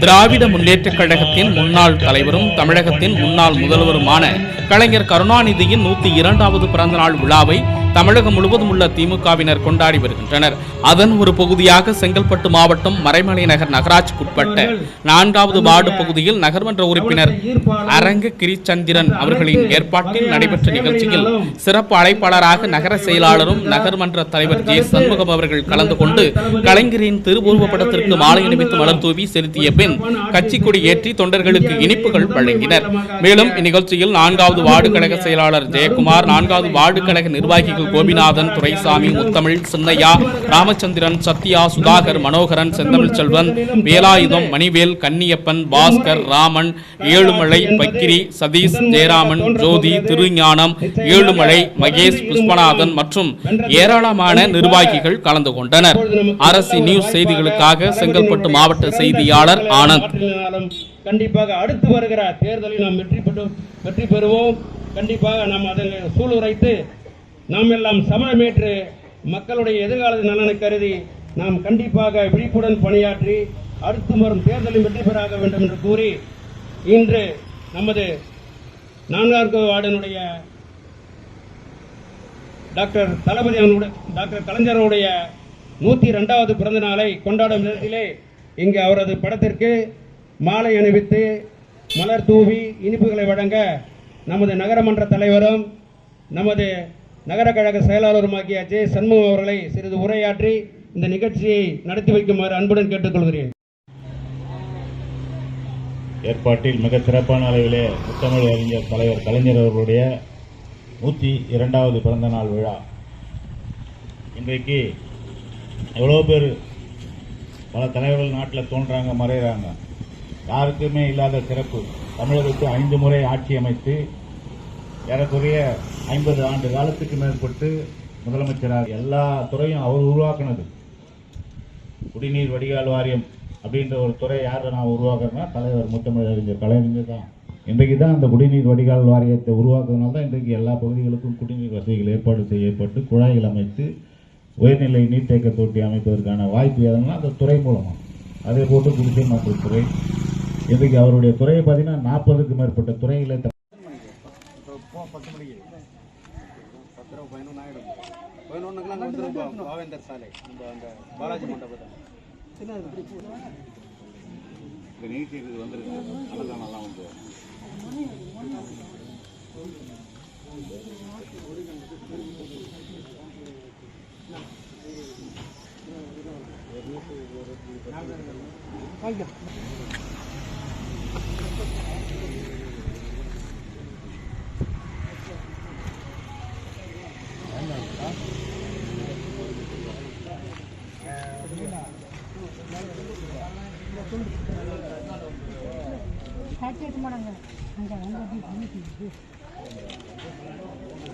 திராவிட முன்னேற்றக் கழகத்தின் முன்னாள் தலைவரும் தமிழகத்தின் முன்னாள் முதல்வருமான கலைஞர் கருணாநிதியின் 102வது பிறந்தநாள் விழாவை தமிழகம் முழுவதும் உள்ள திமுகவினர் கொண்டாடி வருகின்றனர். அதன் ஒரு பகுதியாக செங்கல்பட்டு மாவட்டம் மறைமலை நகர் நகராட்சிக்குட்பட்ட 4வது வார்டு பகுதியில் நகர்மன்ற உறுப்பினர் அரங்க கிரிச்சந்திரன் அவர்களின் ஏற்பாட்டில் நடைபெற்ற நிகழ்ச்சியில் சிறப்பு அழைப்பாளராக நகர செயலாளரும் நகர்மன்ற தலைவர் ஜே சண்முகம் அவர்கள் கலந்து கொண்டு கலைஞரின் திருவுருவ படத்திற்கு மாலை அணிவித்து மலர் தூவி செலுத்திய பின் கட்சி கொடி ஏற்றி தொண்டர்களுக்கு இனிப்புகள் வழங்கினர். மேலும் இந்நிகழ்ச்சியில் 4வது வார்டு கழக செயலாளர் ஜெயக்குமார், 4வது வார்டு கழக நிர்வாகிகள் கோபிநாதன், துரைசாமி, முத்தமிழ், சின்னையா, ராமச்சந்திரன், சத்யா, சுதாகர், மனோகரன், செந்தமிழ் செல்வன், வேலாயுதம், மணிவேல், கன்னியப்பன், பாஸ்கர், ராமன், ஏழுமலை, பக்கிரி, சதீஷ், ஜெயராமன், ஜோதி, திருஞானம், ஏழுமலை, மகேஷ், புஷ்பநாதன் மற்றும் ஏராளமான நிர்வாகிகள் கலந்து கொண்டனர். அரசு நியூஸ் செய்திகளுக்காக செங்கல்பட்டு மாவட்ட செய்தியாளர் ஆனந்த். கண்டிப்பாக அடுத்து வருகிற தேர்தலில் நாம் வெற்றி பெறுவோம். கண்டிப்பாக நாம் அதை சூளுரைத்து நாம் எல்லாம் சமணமேற்று மக்களுடைய எதிர்கால நலனை கருதி நாம் கண்டிப்பாக விழிப்புடன் பணியாற்றி அடுத்து வரும் தேர்தலில் வெற்றி பெறாக வேண்டும் என்று கூறி இன்று நமது 4வது வார்டினுடைய டாக்டர் கலைஞருடைய 102வது பிறந்த நாளை கொண்டாடும் நேரத்திலே இங்கு அவரது படத்திற்கு மாலை அணிவித்து மலர் தூவி இனிப்புகளை வழங்க நமது நகரமன்ற தலைவரும் நமது நகர கழக செயலாளருமாகிய ஜே சண்முகம் அவர்களை சிறிது உரையாற்றி இந்த நிகழ்ச்சியை நடத்தி வைக்குமாறு அன்புடன் கேட்டுக்கொள்கிறேன். ஏற்பாட்டில் மிக சிறப்பான அளவிலே முத்தமிழ் அறிஞர் தலைவர் கலைஞர் அவர்களுடைய 102வது பிறந்த நாள் விழா. இன்றைக்கு எவ்வளோ பேர் பல தலைவர்கள் நாட்டில் தோன்றாங்க, மறைகிறாங்க. யாருக்குமே இல்லாத சிறப்பு. தமிழகத்துக்கு 5 முறை ஆட்சி அமைத்து ஏறக்குறைய 50 ஆண்டு காலத்துக்கு மேற்பட்டு முதலமைச்சராக எல்லா துறையும் அவர் உருவாக்குனது. குடிநீர் வடிகால் வாரியம் அப்படின்ற ஒரு துறை யாரை நான் உருவாக்குறேன்னா தலைவர் முத்தமிழ் அறிஞர் கலைஞர் தான். இன்றைக்கு தான் அந்த குடிநீர் வடிகால் வாரியத்தை உருவாக்குறதுனால தான் இன்றைக்கு எல்லா பகுதிகளுக்கும் குடிநீர் வசதிகள் ஏற்பாடு செய்யப்பட்டு குழாய்கள் அமைத்து உயர்நிலை நீர்த்தேக்க தொட்டி அமைப்பதற்கான வாய்ப்பு எதனா அந்த துறை மூலமாக அதே போட்டு குடிசை மாற்று துறை. இன்றைக்கு அவருடைய துறையை பார்த்தீங்கன்னா 40க்கும் மேற்பட்ட துறைகளை 10 மணிக்கு 11 ஆயிடும். 11க்குலாம் வந்துடும் பாவேந்தர் சாலை அந்த பாலாஜி மண்டபத்தை நீட்டி வந்துருக்கு. அதெல்லாம் நல்லா வந்து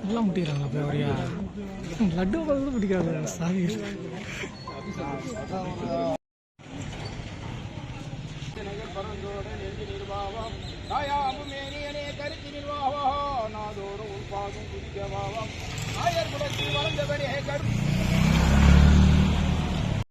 எல்லாம் முட்டிக்கிறாங்க. அப்போ அப்படியா லட்டு பார்த்து பிடிக்கிறாங்க. சாமி கருத்து நிர்வாகம் நாதோறும் பாகம் குடிக்க பாவம் ஆயர் குலத்தில் வளர்ந்தவரே கருத்து